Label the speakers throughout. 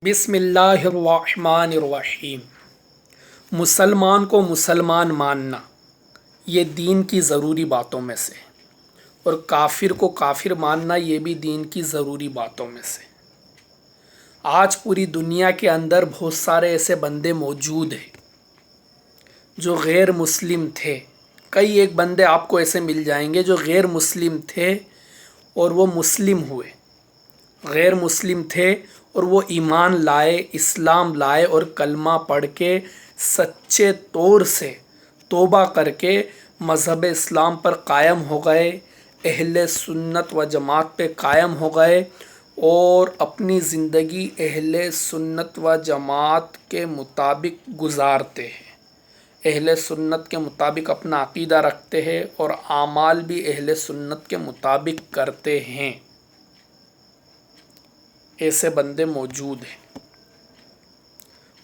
Speaker 1: बिस्मिल्लाहिर्रहमानिर्रहीम। मुसलमान को मुसलमान मानना ये दीन की ज़रूरी बातों में से, और काफिर को काफिर मानना ये भी दीन की ज़रूरी बातों में से। आज पूरी दुनिया के अंदर बहुत सारे ऐसे बंदे मौजूद हैं जो गैर मुस्लिम थे। कई एक बंदे आपको ऐसे मिल जाएंगे जो गैर मुस्लिम थे और वो मुस्लिम हुए। गैर मुस्लिम थे और वो ईमान लाए, इस्लाम लाए और कलमा पढ़ के सच्चे तौर से तौबा करके मज़हब इस्लाम पर कायम हो गए, अहले सुन्नत व जमात पे कायम हो गए और अपनी ज़िंदगी अहले सुन्नत व जमात के मुताबिक गुजारते हैं। अहले सुन्नत के मुताबिक अपना अक़ीदा रखते हैं और आमाल भी अहले सुन्नत के मुताबिक करते हैं। ऐसे बंदे मौजूद हैं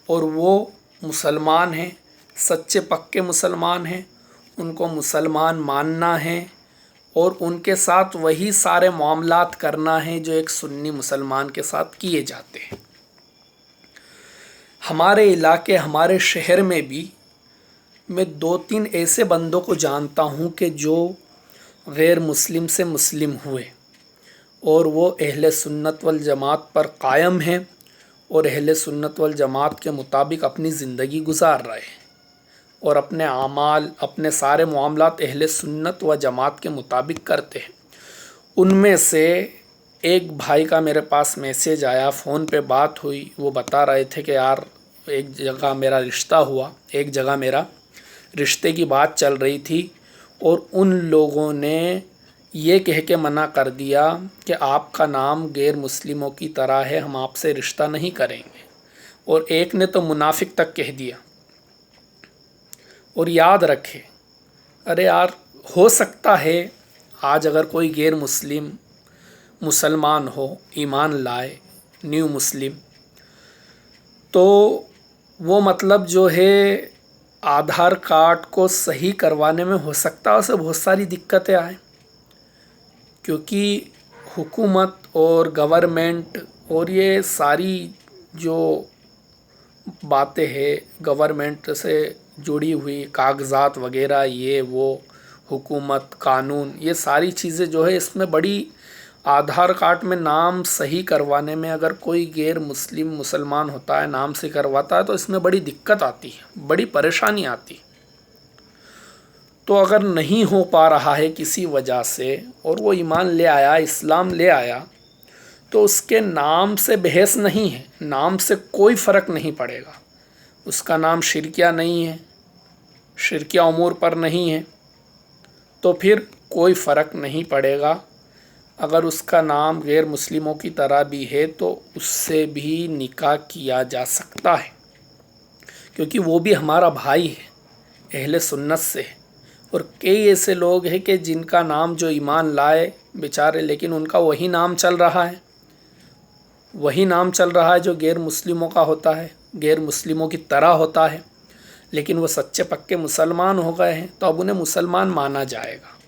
Speaker 1: और वो मुसलमान हैं, सच्चे पक्के मुसलमान हैं। उनको मुसलमान मानना है और उनके साथ वही सारे मामलात करना है जो एक सुन्नी मुसलमान के साथ किए जाते हैं। हमारे इलाके, हमारे शहर में भी मैं 2-3 ऐसे बंदों को जानता हूँ कि जो गैर मुस्लिम से मुस्लिम हुए और वो अहले सुन्नत वल जमात पर कायम हैं और अहले सुन्नत वल जमात के मुताबिक अपनी ज़िंदगी गुजार रहे हैं और अपने आमाल, अपने सारे मामलात अहले सुन्नत व जमात के मुताबिक करते हैं। उनमें से एक भाई का मेरे पास मैसेज आया, फ़ोन पे बात हुई। वो बता रहे थे कि यार एक जगह मेरा रिश्ता हुआ, एक जगह मेरा रिश्ते की बात चल रही थी और उन लोगों ने ये कह के मना कर दिया कि आपका नाम गैर मुस्लिमों की तरह है, हम आपसे रिश्ता नहीं करेंगे। और एक ने तो मुनाफिक तक कह दिया। और याद रखें, अरे यार, हो सकता है आज अगर कोई गैर मुस्लिम मुसलमान हो, ईमान लाए, न्यू मुस्लिम, तो वो मतलब जो है आधार कार्ड को सही करवाने में हो सकता है उसे बहुत सारी दिक्कतें आए, क्योंकि हुकूमत और गवर्नमेंट और ये सारी जो बातें हैं गवर्नमेंट से जुड़ी हुई, कागज़ात वगैरह, ये वो हुकूमत, कानून, ये सारी चीज़ें जो है इसमें बड़ी, आधार कार्ड में नाम सही करवाने में अगर कोई गैर मुस्लिम मुसलमान होता है, नाम से करवाता है, तो इसमें बड़ी दिक्कत आती है, बड़ी परेशानी आती है। तो अगर नहीं हो पा रहा है किसी वजह से और वो ईमान ले आया, इस्लाम ले आया, तो उसके नाम से बहस नहीं है, नाम से कोई फ़र्क नहीं पड़ेगा। उसका नाम शिरकिया नहीं है, शिरकिया उमूर पर नहीं है, तो फिर कोई फ़र्क नहीं पड़ेगा। अगर उसका नाम गैर मुस्लिमों की तरह भी है तो उससे भी निकाह किया जा सकता है, क्योंकि वो भी हमारा भाई है, अहले सुन्नत से है। और कई ऐसे लोग हैं कि जिनका नाम जो ईमान लाए बेचारे, लेकिन उनका वही नाम चल रहा है, वही नाम चल रहा है जो गैर मुस्लिमों का होता है, गैर मुस्लिमों की तरह होता है, लेकिन वो सच्चे पक्के मुसलमान हो गए हैं, तो अब उन्हें मुसलमान माना जाएगा,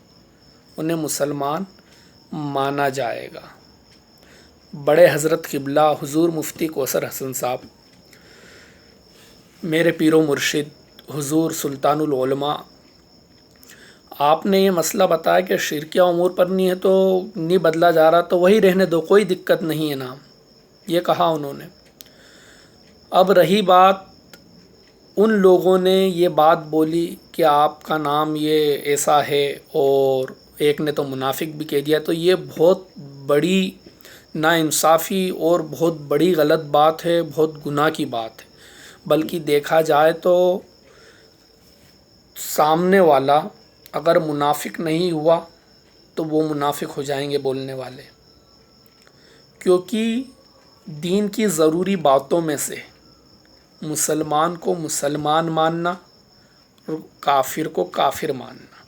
Speaker 1: उन्हें मुसलमान माना जाएगा। बड़े हज़रत क़िबला हुज़ूर मुफ्ती कौसर हसन साहब, मेरे पीरो मुर्शिद हुज़ूर सुल्तानुल उलमा, आपने ये मसला बताया कि शिरकिया उमूर पर नहीं है तो नहीं बदला जा रहा, तो वही रहने दो, कोई दिक्कत नहीं है नाम, ये कहा उन्होंने। अब रही बात, उन लोगों ने ये बात बोली कि आपका नाम ये ऐसा है, और एक ने तो मुनाफिक भी कह दिया, तो ये बहुत बड़ी नाइंसाफ़ी और बहुत बड़ी गलत बात है, बहुत गुनाह की बात है। बल्कि देखा जाए तो सामने वाला अगर मुनाफिक नहीं हुआ तो वो मुनाफिक हो जाएंगे बोलने वाले, क्योंकि दीन की ज़रूरी बातों में से मुसलमान को मुसलमान मानना और काफिर को काफिर मानना।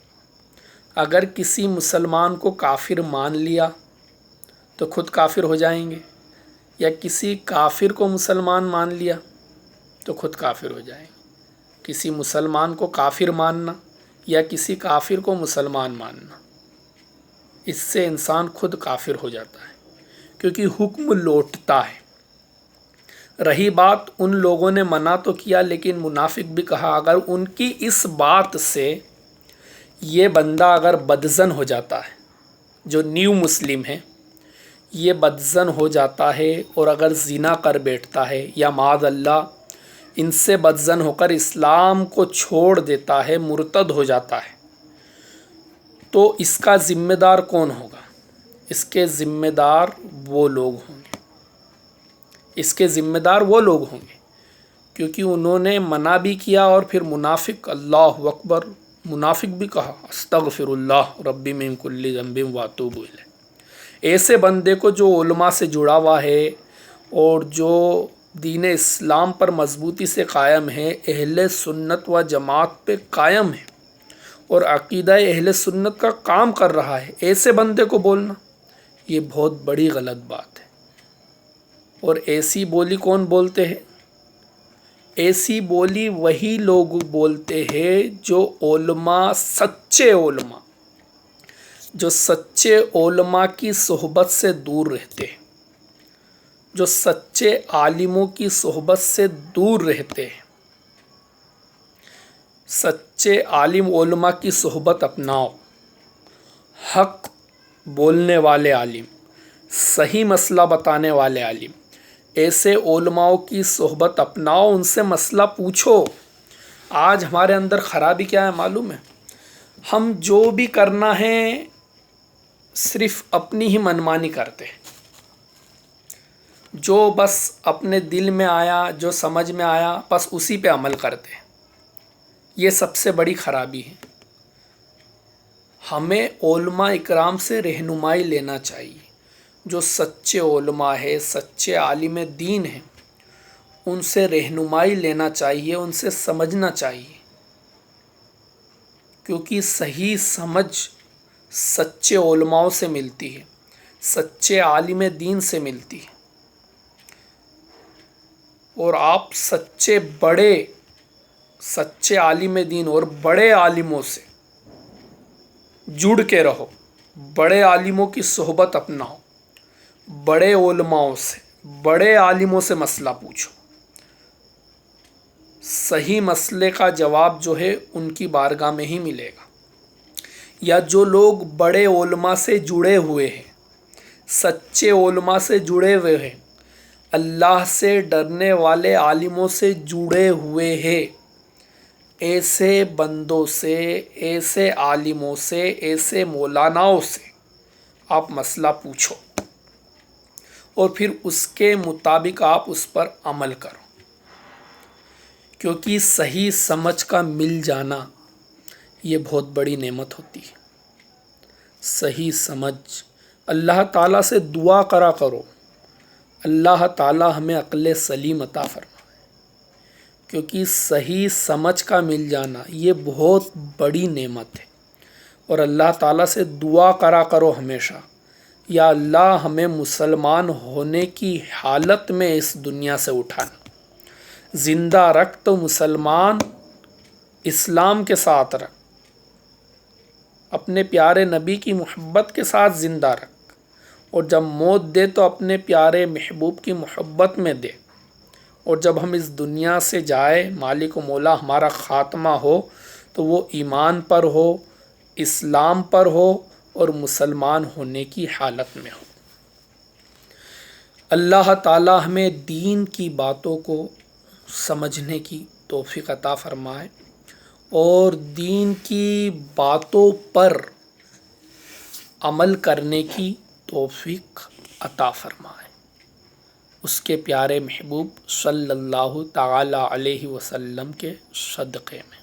Speaker 1: अगर किसी मुसलमान को काफिर मान लिया तो खुद काफिर हो जाएंगे, या किसी काफिर को मुसलमान मान लिया तो खुद काफिर हो जाएंगे। किसी मुसलमान को काफिर मानना या किसी काफिर को मुसलमान मानना, इससे इंसान खुद काफिर हो जाता है, क्योंकि हुक्म लौटता है। رہی بات ان لوگوں نے منع تو کیا لیکن منافق بھی کہا اگر ان کی اس بات سے یہ بندہ اگر بدزن ہو جاتا ہے، جو نیو مسلم ہے یہ بدزن ہو جاتا ہے اور اگر زنا کر بیٹھتا ہے یا معاذ اللہ ان سے بدزن ہو کر اسلام کو چھوڑ دیتا ہے، مرتد ہو جاتا ہے، تو اس کا ذمہ دار کون ہوگا؟ اس کے ذمہ دار وہ لوگ ہوں گے، اس کے ذمہ دار وہ لوگ ہوں گے کیونکہ انہوں نے منع بھی کیا اور پھر منافق، اللہ اکبر، منافق بھی کہا استغفر اللہ ربی من کل ذنب واتوب الیہ۔ ایسے بندے کو جو علماء سے جڑا ہوا ہے اور جو دین اسلام پر مضبوطی سے قائم ہے، اہل سنت و جماعت پہ قائم ہے اور عقیدہ اہل سنت کا کام کر رہا ہے، ایسے بندے کو بولنا یہ بہت بڑی غلط بات ہے۔ اور ایسی بولی کون بولتے ہیں؟ ایسی بولی وہی لوگ بولتے ہیں جو علماء، سچے علماء، جو سچے علماء کی صحبت سے دور رہتے ہیں، جو سچے عالموں کی صحبت سے دور رہتے ہیں۔ سچے عالم علماء کی صحبت اپناؤ، حق بولنے والے عالم، صحیح مسئلہ بتانے والے عالم، ایسے علماء کی صحبت اپناؤ، ان سے مسئلہ پوچھو۔ آج ہمارے اندر خرابی کیا ہے معلوم ہے؟ ہم جو بھی کرنا ہے صرف اپنی ہی منمانی کرتے ہیں، جو بس اپنے دل میں آیا، جو سمجھ میں آیا بس اسی پہ عمل کرتے ہیں۔ یہ سب سے بڑی خرابی ہے۔ ہمیں علماء اکرام سے رہنمائی لینا چاہیے، جو سچے علماء ہے، سچے عالم دین ہیں، ان سے رہنمائی لینا چاہیے، ان سے سمجھنا چاہیے، کیونکہ صحیح سمجھ سچے علماء سے ملتی ہے، سچے عالم دین سے ملتی ہے۔ اور آپ سچے عالم دین اور بڑے عالموں سے جڑ کے رہو، بڑے عالموں کی صحبت اپناؤ، بڑے علماؤں سے، بڑے عالموں سے مسئلہ پوچھو۔ صحیح مسئلے کا جواب جو ہے ان کی بارگاہ میں ہی ملے گا۔ یا جو لوگ بڑے علماء سے جڑے ہوئے ہیں، سچے علماء سے جڑے ہوئے ہیں، اللہ سے ڈرنے والے عالموں سے جڑے ہوئے ہیں، ایسے بندوں سے، ایسے عالموں سے، ایسے مولاناؤں سے آپ مسئلہ پوچھو اور پھر اس کے مطابق آپ اس پر عمل کرو، کیونکہ صحیح سمجھ کا مل جانا یہ بہت بڑی نعمت ہوتی ہے۔ صحیح سمجھ، اللہ تعالیٰ سے دعا کرا کرو، اللہ تعالیٰ ہمیں عقل سلیم عطا فرمائے، کیونکہ صحیح سمجھ کا مل جانا یہ بہت بڑی نعمت ہے۔ اور اللہ تعالیٰ سے دعا کرا کرو ہمیشہ، یا اللہ ہمیں مسلمان ہونے کی حالت میں اس دنیا سے اٹھانا، زندہ رکھ تو مسلمان اسلام کے ساتھ رکھ، اپنے پیارے نبی کی محبت کے ساتھ زندہ رکھ، اور جب موت دے تو اپنے پیارے محبوب کی محبت میں دے، اور جب ہم اس دنیا سے جائے، مالک و مولا ہمارا خاتمہ ہو تو وہ ایمان پر ہو، اسلام پر ہو اور مسلمان ہونے کی حالت میں ہو۔ اللہ تعالی ہمیں دین کی باتوں کو سمجھنے کی توفیق عطا فرمائے اور دین کی باتوں پر عمل کرنے کی توفیق عطا فرمائے، اس کے پیارے محبوب صلی اللہ تعالی علیہ وسلم کے صدقے میں۔